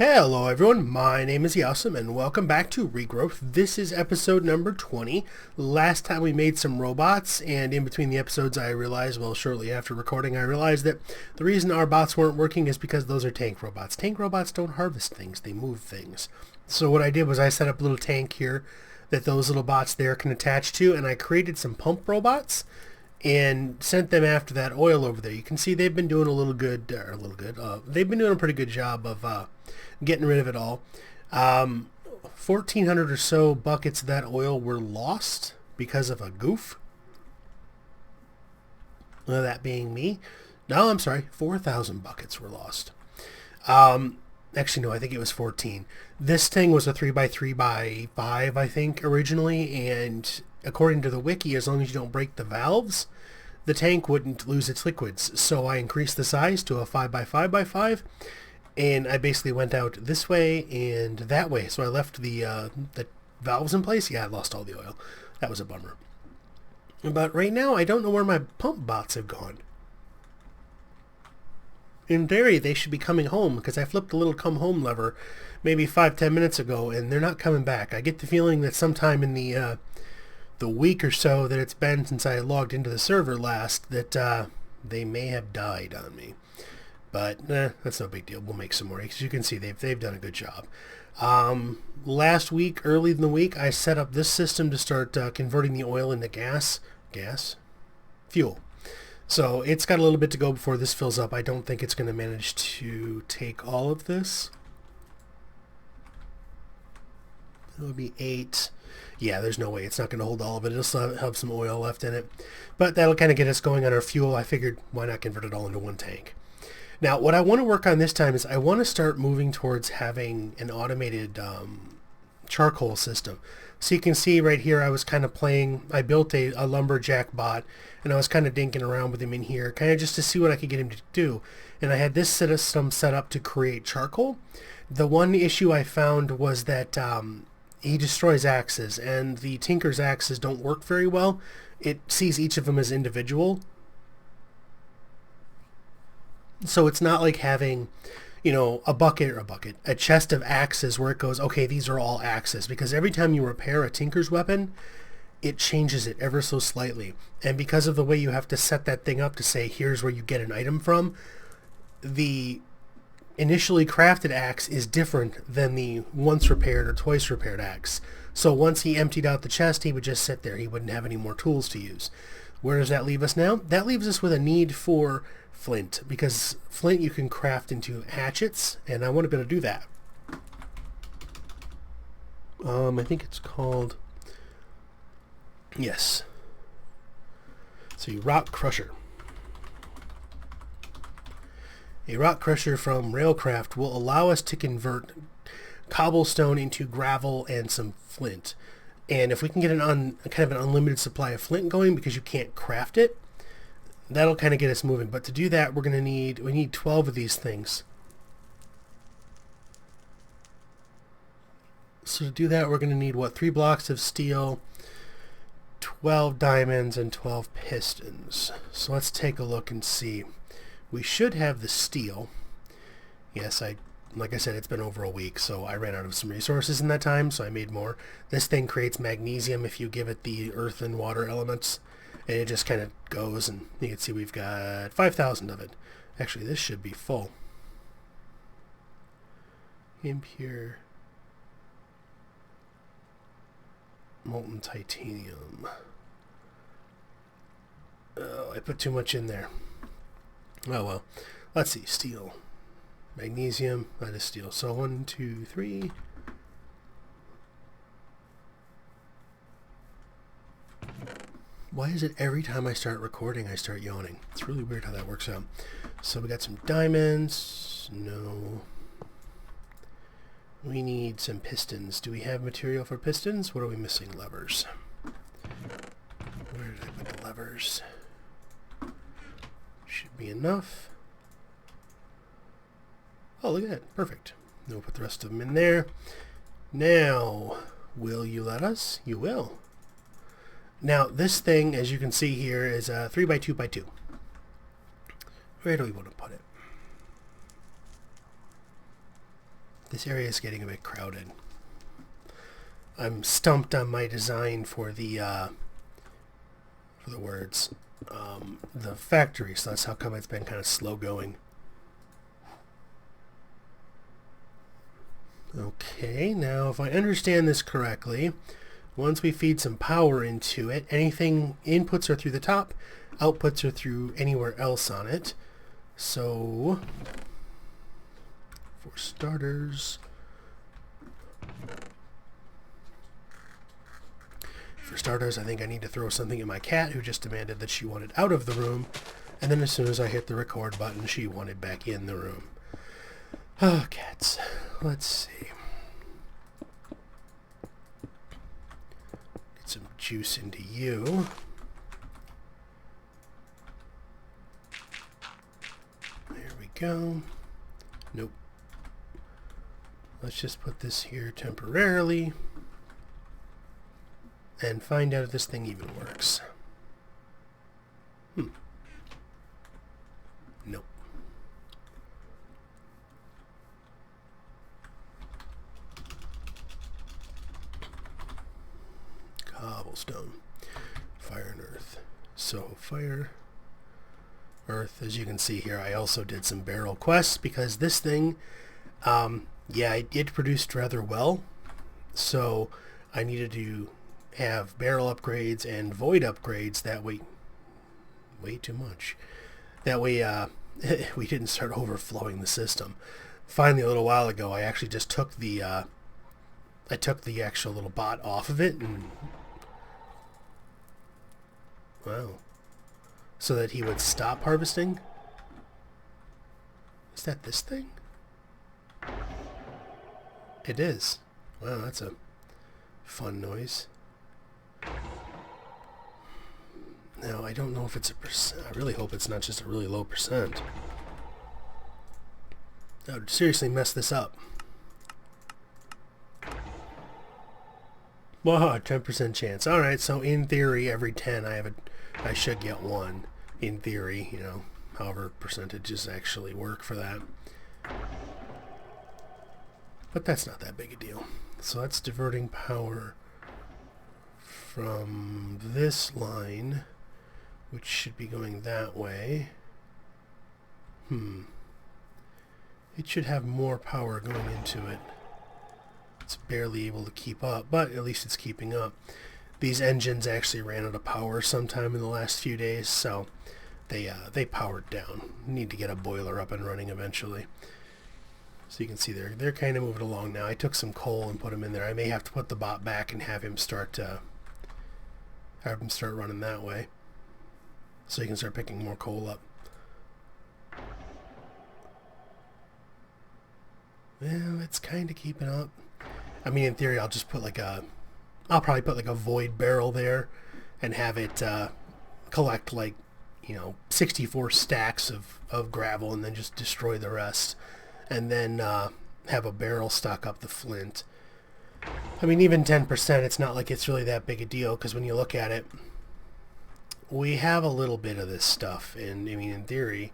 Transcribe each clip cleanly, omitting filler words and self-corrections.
Hello everyone, my name is Yasum and welcome back to Regrowth. This is episode number 20. Last time we made some robots, and in between the episodes I realized, well shortly after recording, I realized that the reason our bots weren't working is because those are tank robots. Tank robots don't harvest things, they move things. So what I did was I set up a little tank here that those little bots there can attach to, and I created some pump robots and sent them after that oil over there. You can see they've been doing they've been doing a pretty good job of getting rid of it all. 1,400 or so buckets of that oil were lost because of a goof. Well, that being me. No, I'm sorry, 4,000 buckets were lost. Actually, no, I think it was 14. This thing was a 3x3x5, I think, originally, and according to the wiki, as long as you don't break the valves, the tank wouldn't lose its liquids. So I increased the size to a 5x5x5, and I basically went out this way and that way. So I left the valves in place. Yeah, I lost all the oil. That was a bummer. But right now, I don't know where my pump bots have gone. In theory, they should be coming home because I flipped the little come home lever maybe 5-10 minutes ago, and they're not coming back. I get the feeling that sometime in the week or so that it's been since I logged into the server last, that they may have died on me. But that's no big deal. We'll make some more. As you can see, they've done a good job. Last week, early in the week, I set up this system to start converting the oil into fuel. So it's got a little bit to go before this fills up. I don't think it's going to manage to take all of this. It would be 8. Yeah, there's no way. It's not going to hold all of it. It'll still have some oil left in it. But that'll kind of get us going on our fuel. I figured, why not convert it all into one tank? Now, what I want to work on this time is I want to start moving towards having an automated charcoal system. So you can see right here, I was kind of playing, I built a lumberjack bot, and I was kind of dinking around with him in here, kind of just to see what I could get him to do. And I had this system set up to create charcoal. The one issue I found was that he destroys axes, and the Tinker's axes don't work very well. It sees each of them as individual. So it's not like having, a chest of axes where it goes, okay, these are all axes. Because every time you repair a Tinker's weapon, it changes it ever so slightly. And because of the way you have to set that thing up to say, here's where you get an item from, the initially crafted axe is different than the once repaired or twice repaired axe. So once he emptied out the chest, he would just sit there. He wouldn't have any more tools to use. Where does that leave us now? That leaves us with a need for Flint, because Flint you can craft into hatchets, and I want to be able to do that. I think it's called, yes. So rock crusher. A rock crusher from Railcraft will allow us to convert cobblestone into gravel and some flint. And if we can get kind of an unlimited supply of flint going, because you can't craft it, that'll kind of get us moving. But to do that, we need 12 of these things. So to do that, we're going to need, 3 blocks of steel, 12 diamonds, and 12 pistons. So let's take a look and see. We should have the steel. Yes, like I said, it's been over a week, so I ran out of some resources in that time, so I made more. This thing creates magnesium if you give it the earth and water elements, and it just kind of goes, and you can see we've got 5,000 of it. Actually, this should be full. Impure molten titanium. Oh, I put too much in there. Oh well. Let's see. Steel. Magnesium. That is steel. So 1, 2, 3. Why is it every time I start recording I start yawning? It's really weird how that works out. So we got some diamonds. No. We need some pistons. Do we have material for pistons? What are we missing? Levers. Where did I put the levers? Should be enough. Oh, look at that. Perfect. Then we'll put the rest of them in there. Now, will you let us? You will. Now, this thing, as you can see here, is a 3x2x2. Where do we want to put it? This area is getting a bit crowded. I'm stumped on my design for the factory, so that's how come it's been kind of slow going. Okay, now if I understand this correctly, once we feed some power into it, anything inputs are through the top, outputs are through anywhere else on it. So, for starters, I think I need to throw something at my cat, who just demanded that she wanted out of the room, and then as soon as I hit the record button, she wanted back in the room. Oh, cats. Let's see. Get some juice into you. There we go. Nope. Let's just put this here temporarily and find out if this thing even works. Nope. Cobblestone. Fire and earth. So fire, earth, as you can see here, I also did some barrel quests because this thing, yeah, it produced rather well. So I needed to have barrel upgrades and void upgrades, that way too much. That way we didn't start overflowing the system. Finally, a little while ago, I actually just took the actual little bot off of it, and wow, so that he would stop harvesting. Is that this thing? It is. Wow, that's a fun noise. Now, I don't know if it's a percent. I really hope it's not just a really low percent. That would seriously mess this up. Wow, 10% chance. Alright, so in theory, every 10 I should get 1. In theory, you know, however percentages actually work for that. But that's not that big a deal. So that's diverting power from this line, which should be going that way. It should have more power going into it. It's barely able to keep up, but at least it's keeping up. These engines actually ran out of power sometime in the last few days, so they powered down. Need to get a boiler up and running eventually. So you can see they're kind of moving along now. I took some coal and put him in there. I may have to put the bot back and have him start running that way, so you can start picking more coal up. Well, it's kind of keeping up. I mean, in theory, I'll probably put like a void barrel there and have it collect, like, 64 stacks of gravel, and then just destroy the rest, and then have a barrel stock up the flint. I mean, even 10%, it's not like it's really that big a deal, because when you look at it, we have a little bit of this stuff, and I mean, in theory,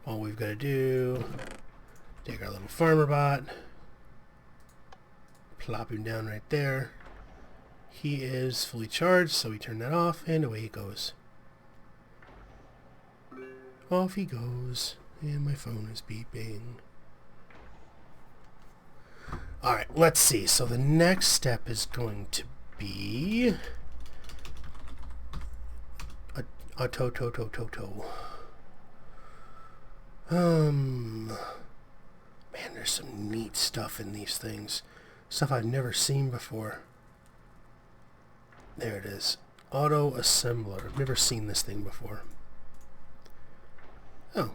all we've got to do, take our little farmer bot, plop him down right there. He is fully charged, so we turn that off, and away he goes. Off he goes, and my phone is beeping. Alright, let's see. So the next step is going to be man, there's some neat stuff in these things. Stuff I've never seen before. There it is. Auto assembler. I've never seen this thing before. Oh.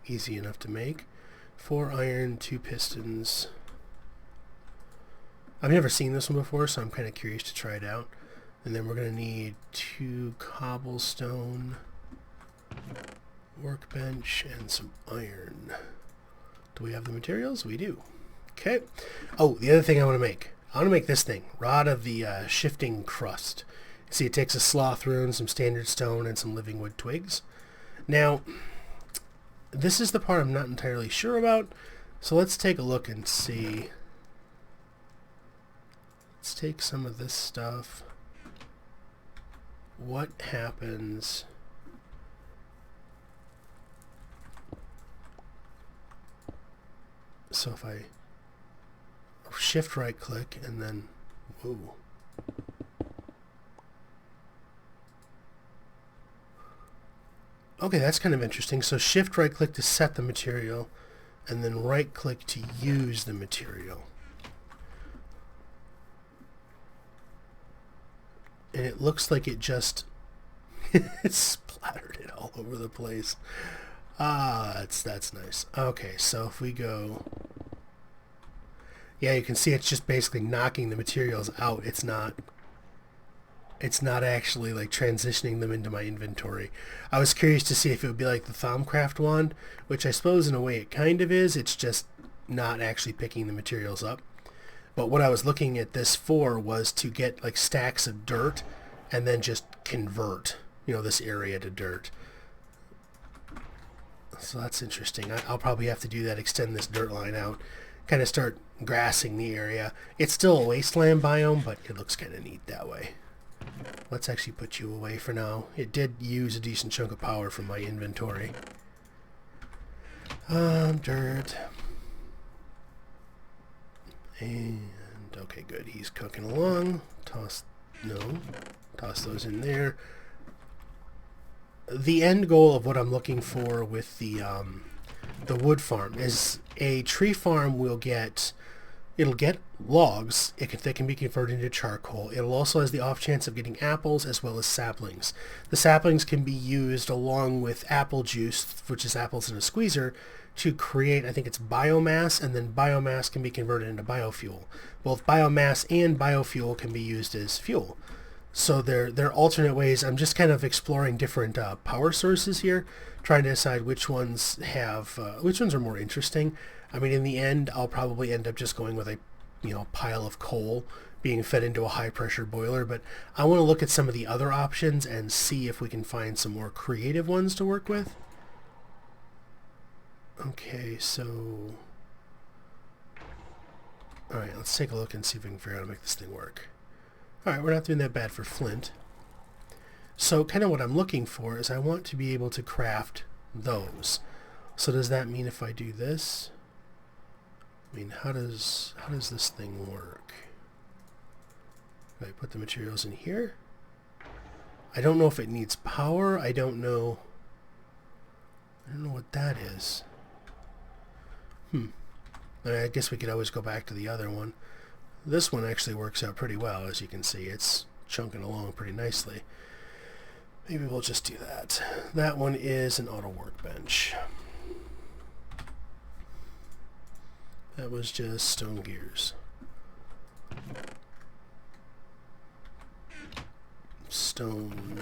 Easy enough to make. 4 iron, 2 pistons. I've never seen this one before, so I'm kind of curious to try it out. And then we're going to need 2 cobblestone, workbench, and some iron. Do we have the materials? We do. Okay. Oh, the other thing I want to make this thing. Rod of the shifting crust. See, it takes a sloth rune, some standard stone, and some living wood twigs. Now, this is the part I'm not entirely sure about, So let's take a look and see. Let's take some of this stuff. What happens? So if I shift right click and then, whoa. Okay, that's kind of interesting. So shift right click to set the material and then right click to use the material. And it looks like it just it splattered it all over the place. Ah, that's nice. Okay, so if we go, yeah, you can see it's just basically knocking the materials out. It's not actually like transitioning them into my inventory. I was curious to see if it would be like the Thaumcraft wand, which I suppose in a way it kind of is. It's just not actually picking the materials up. But what I was looking at this for was to get like stacks of dirt and then just convert, this area to dirt. So that's interesting. I'll probably have to do that, extend this dirt line out, kind of start grassing the area. It's still a wasteland biome, but it looks kind of neat that way. Let's actually put you away for now. It did use a decent chunk of power from my inventory. Dirt. And, okay, good. He's cooking along. Toss those in there. The end goal of what I'm looking for with the wood farm is a tree farm will get, it'll get logs. They can be converted into charcoal. It also has the off chance of getting apples as well as saplings. The saplings can be used along with apple juice, which is apples in a squeezer, to create, I think it's biomass, and then biomass can be converted into biofuel. Both biomass and biofuel can be used as fuel. So they're alternate ways. I'm just kind of exploring different power sources here, trying to decide which ones are more interesting. I mean, in the end, I'll probably end up just going with a pile of coal being fed into a high pressure boiler, but I want to look at some of the other options and see if we can find some more creative ones to work with. Okay, so alright, let's take a look and see if we can figure out how to make this thing work. Alright, we're not doing that bad for Flint. So kind of what I'm looking for is I want to be able to craft those. So does that mean if I do this? I mean, how does this thing work? Do I put the materials in here? I don't know if it needs power. I don't know what that is. I guess we could always go back to the other one. This one actually works out pretty well, as you can see. It's chunking along pretty nicely. Maybe we'll just do that. That one is an auto workbench. That was just stone gears. Stone.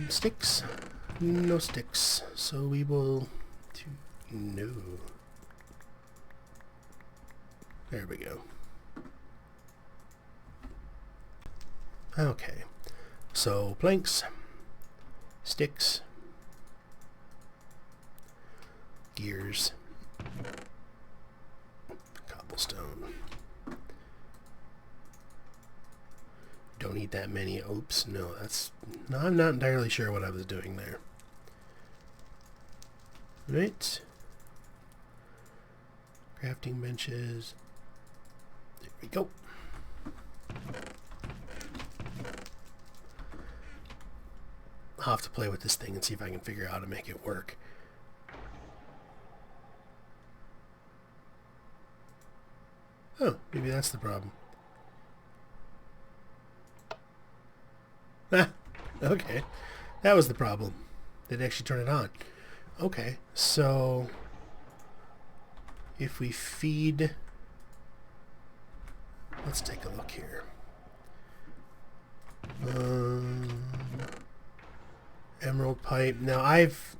Sticks? No sticks. So we will do no. There we go. Okay. So planks, sticks, gears, cobblestone. Don't need that many. Oops, no, I'm not entirely sure what I was doing there. Right. Crafting benches. There we go. I'll have to play with this thing and see if I can figure out how to make it work. Oh, maybe that's the problem. Ah, okay. That was the problem. Didn't actually turn it on. Okay, so if we feed, let's take a look here. Emerald pipe. Now I've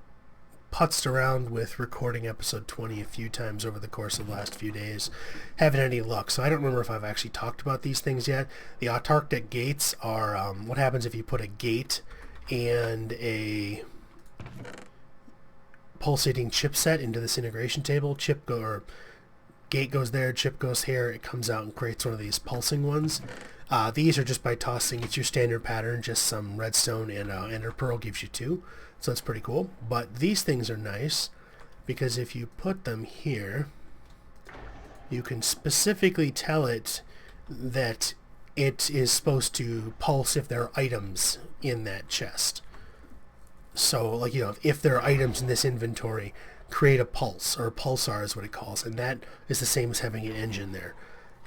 putzed around with recording episode 20 a few times over the course of the last few days. Haven't had any luck, so I don't remember if I've actually talked about these things yet. The autarctic gates are what happens if you put a gate and a pulsating chipset into this integration table. Gate goes there, chip goes here, it comes out and creates one of these pulsing ones. These are just by tossing, it's your standard pattern, just some redstone and ender pearl gives you 2. So it's pretty cool. But these things are nice because if you put them here, you can specifically tell it that it is supposed to pulse if there are items in that chest. So, like, you know, if there are items in this inventory, create a pulse, or a pulsar is what it calls, and that is the same as having an engine there.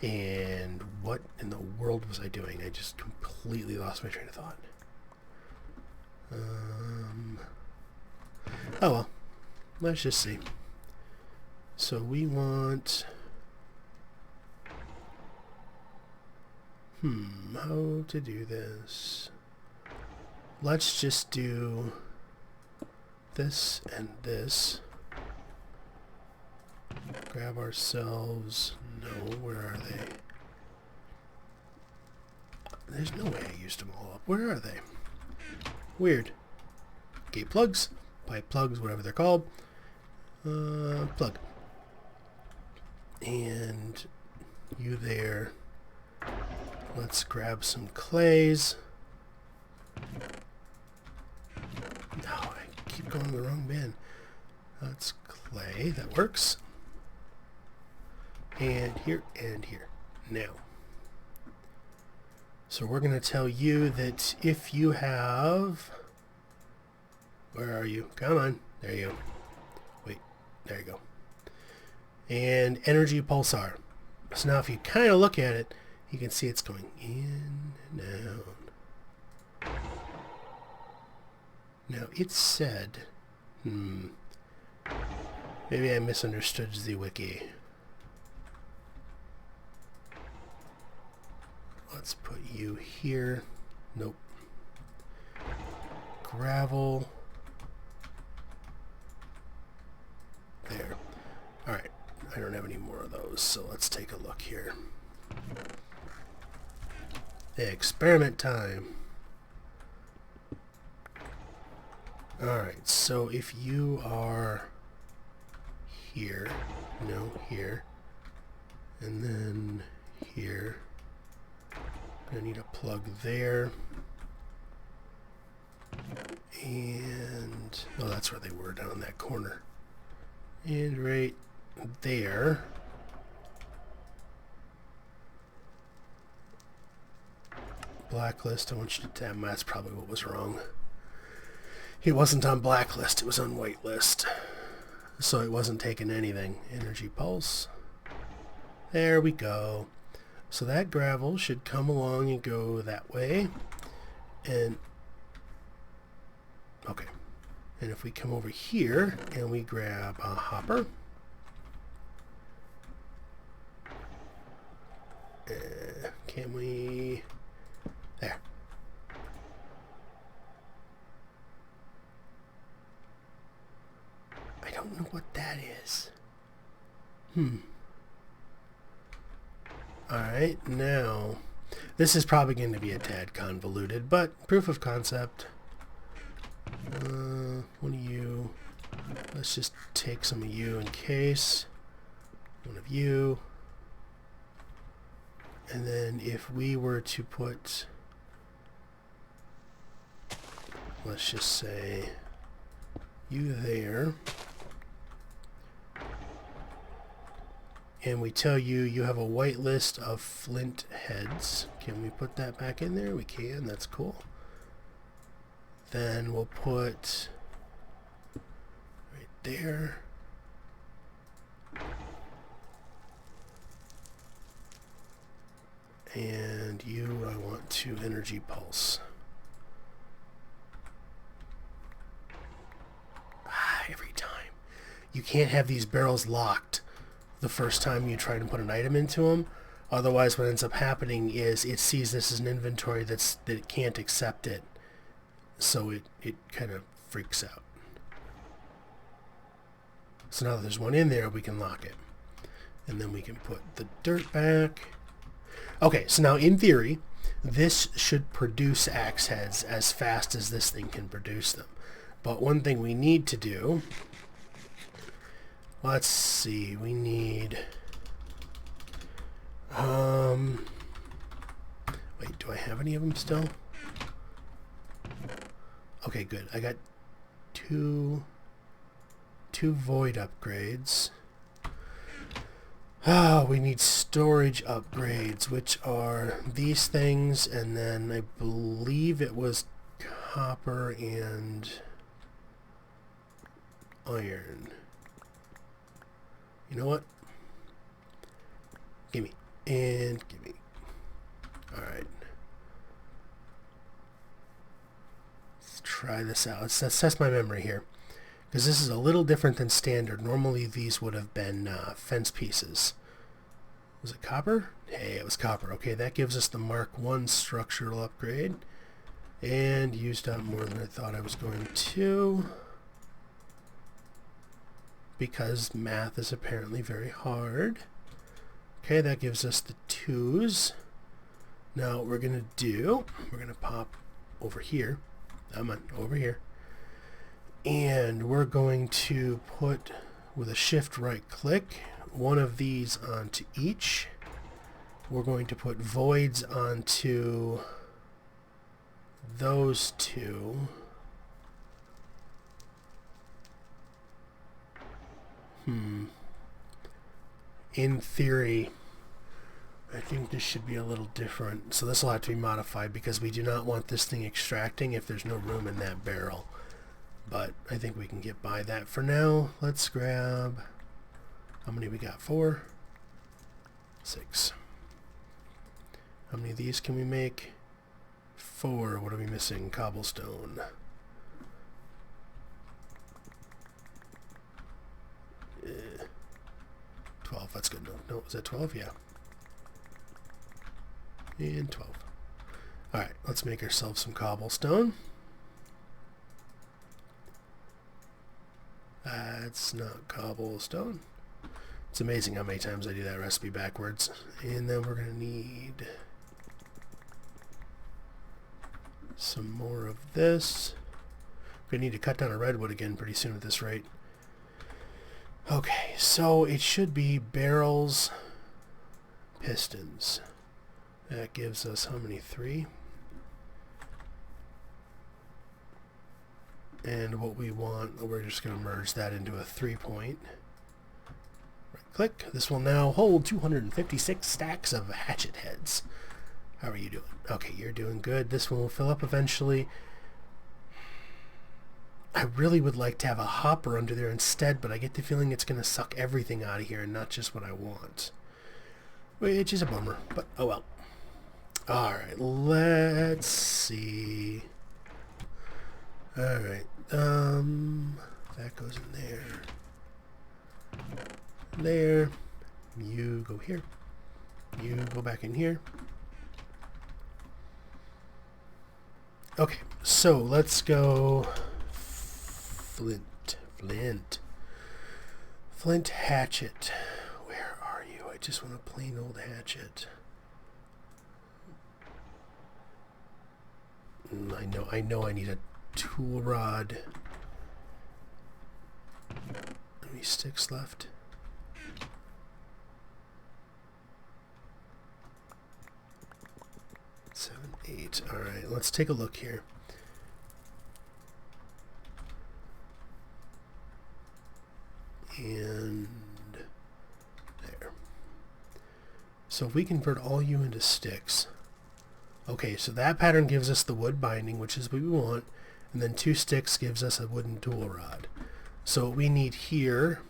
And what in the world was I doing? I just completely lost my train of thought. Oh well, let's just see. So we want... how to do this? Let's just do this and this. Grab ourselves... No, where are they? There's no way I used them all up. Where are they? Weird. Gate plugs, pipe plugs, whatever they're called. Plug. And you there. Let's grab some clays. No, I keep going to the wrong bin. That's clay. That works. And here, and here. Now. So we're going to tell you that if you have... Where are you? Come on. There you go. Wait. There you go. And energy pulsar. So now if you kind of look at it, you can see it's going in and down. Now it said... Maybe I misunderstood the wiki. Let's put you here. Nope. Gravel. There. Alright. I don't have any more of those, so let's take a look here. Experiment time. Alright, so if you are here, no, here, and then here, I need a plug there, and, oh, that's where they were, down in that corner, and right there, blacklist, I want you to tap, that's probably what was wrong. It wasn't on blacklist, it was on whitelist, so it wasn't taking anything. Energy pulse, there we go. So that gravel should come along and go that way. And, okay. And if we come over here and we grab a hopper. Can we, there. I don't know what that is. Alright, now, this is probably going to be a tad convoluted, but proof of concept. One of you, let's just take some of you in case. One of you. And then if we were to put, let's just say, you there. And we tell you you have a white list of flint heads. Can we put that back in there? We can. That's cool. Then we'll put right there. And you, I want to energy pulse. Every time. You can't have these barrels locked the first time you try to put an item into them. Otherwise, what ends up happening is it sees this as an inventory that it can't accept it. So it kind of freaks out. So now that there's one in there, we can lock it. And then we can put the dirt back. Okay, so now in theory, this should produce axe heads as fast as this thing can produce them. But one thing we need to do, let's see, we need, wait, do I have any of them still? Okay, good. I got two void upgrades. Oh, we need storage upgrades, which are these things, and then I believe it was copper and iron. You know what? Gimme. And gimme. Alright. Let's try this out. Let's test my memory here. Because this is a little different than standard. Normally these would have been fence pieces. Was it copper? Hey, it was copper. Okay, that gives us the Mark 1 structural upgrade. And used up more than I thought I was going to. Because math is apparently very hard. Okay, that gives us the 2s. Now what we're going to pop over here. Come on, over here. And we're going to put, with a shift right click, one of these onto each. We're going to put voids onto those two. In theory, I think this should be a little different. So this will have to be modified because we do not want this thing extracting if there's no room in that barrel. But I think we can get by that for now. Let's grab, how many we got? 4? 6. How many of these can we make? 4. What are we missing? Cobblestone. 12, that's good. No, is that 12? Yeah. And 12. Alright, let's make ourselves some cobblestone. That's not cobblestone. It's amazing how many times I do that recipe backwards. And then we're going to need some more of this. We're going to need to cut down a redwood again pretty soon at this rate. Okay, so it should be barrels, pistons. That gives us how many? 3? And what we want, we're just going to merge that into a 3-point. Right click. This will now hold 256 stacks of hatchet heads. How are you doing? Okay, you're doing good. This one will fill up eventually. I really would like to have a hopper under there instead, but I get the feeling it's going to suck everything out of here and not just what I want. Which is a bummer, but oh well. Alright, let's see. Alright, that goes in there. There. You go here. You go back in here. Okay, so let's go Flint hatchet. Where are you? I just want a plain old hatchet. I know I need a tool rod. How many sticks left? 7, 8. Alright, let's take a look here. And there. So if we convert all you into sticks. Okay, so that pattern gives us the wood binding, which is what we want. And then 2 sticks gives us a wooden tool rod. So what we need here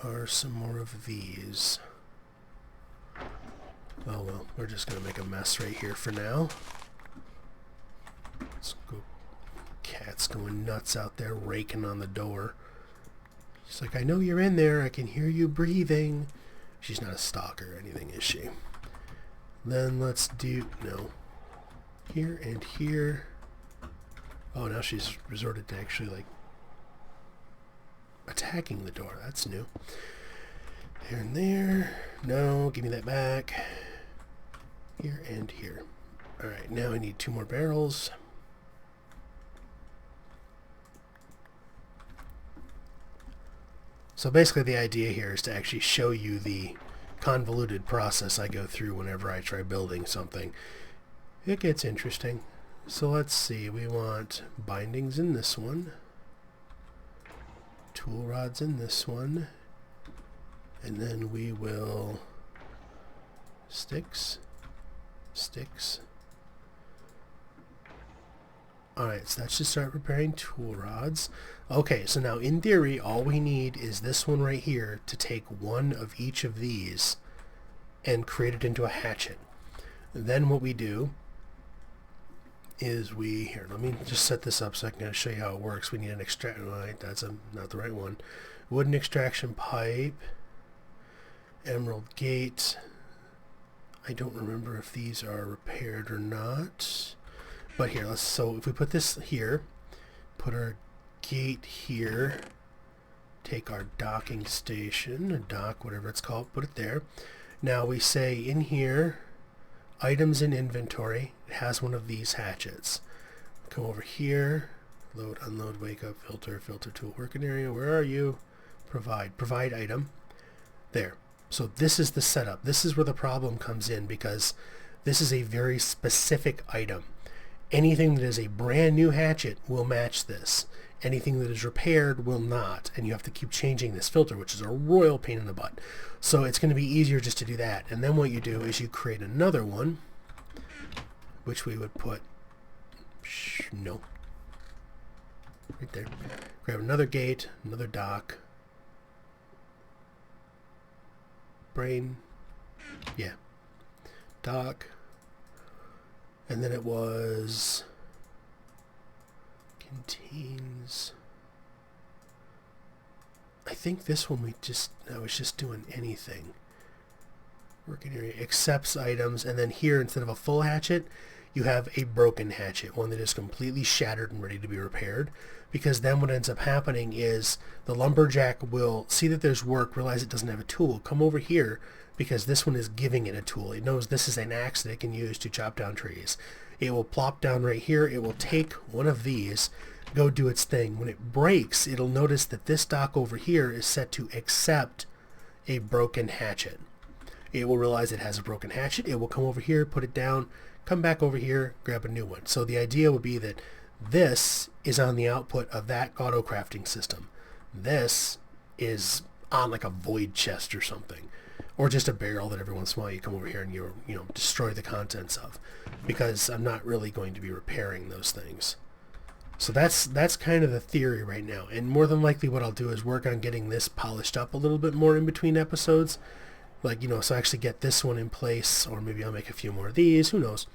are some more of these. Oh well, we're just going to make a mess right here for now. Let's go. Cat's going nuts out there raking on the door. She's like, I know you're in there. I can hear you breathing. She's not a stalker or anything, is she? Then let's do, no. Here and here. Oh, now she's resorted to actually, like, attacking the door. That's new. There and there. No, give me that back. Here and here. Alright, now I need 2 more barrels. So basically the idea here is to actually show you the convoluted process I go through whenever I try building something. It gets interesting. So let's see, we want bindings in this one, tool rods in this one, and then we will sticks. Alright, so that's just start preparing tool rods. Okay, so now in theory, all we need is this one right here to take one of each of these and create it into a hatchet. Then what we do is here, let me just set this up so I can show you how it works. We need an right, that's not the right one. Wooden extraction pipe, emerald gate. I don't remember if these are repaired or not. But here, so if we put this here, put our gate here, take our docking station, or dock, whatever it's called, put it there. Now we say in here, items in inventory, it has one of these hatchets. Come over here, load, unload, wake up, filter tool, working area, where are you? Provide item. There. So this is the setup. This is where the problem comes in because this is a very specific item. Anything that is a brand new hatchet will match this. Anything that is repaired will not, and you have to keep changing this filter, which is a royal pain in the butt. So it's going to be easier just to do that. And then what you do is you create another one, which we would put, no, right there. Grab another gate, another dock, brain, yeah, dock. And then it was contains, I think this one I was just doing anything. Working area accepts items, and then here instead of a full hatchet, you have a broken hatchet, one that is completely shattered and ready to be repaired. Because then what ends up happening is the lumberjack will see that there's work, realize it doesn't have a tool, come over here, because this one is giving it a tool. It knows this is an axe that it can use to chop down trees. It will plop down right here. It will take one of these, go do its thing. When it breaks, it'll notice that this dock over here is set to accept a broken hatchet. It will realize it has a broken hatchet. It will come over here, put it down, come back over here, grab a new one. So the idea would be that this is on the output of that auto crafting system. This is on like a void chest or something. Or just a barrel that every once in a while you come over here and you destroy the contents of, because I'm not really going to be repairing those things. So that's kind of the theory right now, and more than likely what I'll do is work on getting this polished up a little bit more in between episodes, like so I actually get this one in place, or maybe I'll make a few more of these, who knows.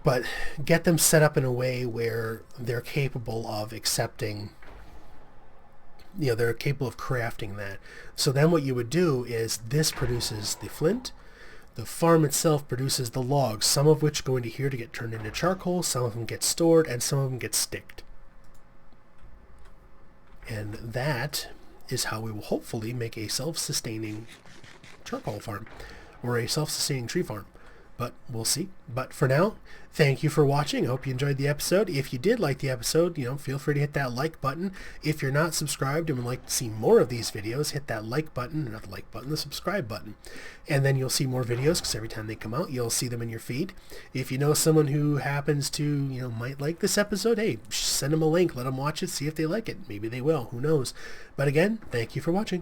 But get them set up in a way where they're capable of accepting, they're capable of crafting that. So then what you would do is this produces the flint. The farm itself produces the logs, some of which go into here to get turned into charcoal, some of them get stored, and some of them get sticked. And that is how we will hopefully make a self-sustaining charcoal farm, or a self-sustaining tree farm. But we'll see. But for now, thank you for watching. I hope you enjoyed the episode. If you did like the episode, feel free to hit that like button. If you're not subscribed and would like to see more of these videos, hit that like button, not the like button, the subscribe button. And then you'll see more videos, because every time they come out, you'll see them in your feed. If you know someone who happens to, might like this episode, hey, send them a link, let them watch it, see if they like it. Maybe they will, who knows. But again, thank you for watching.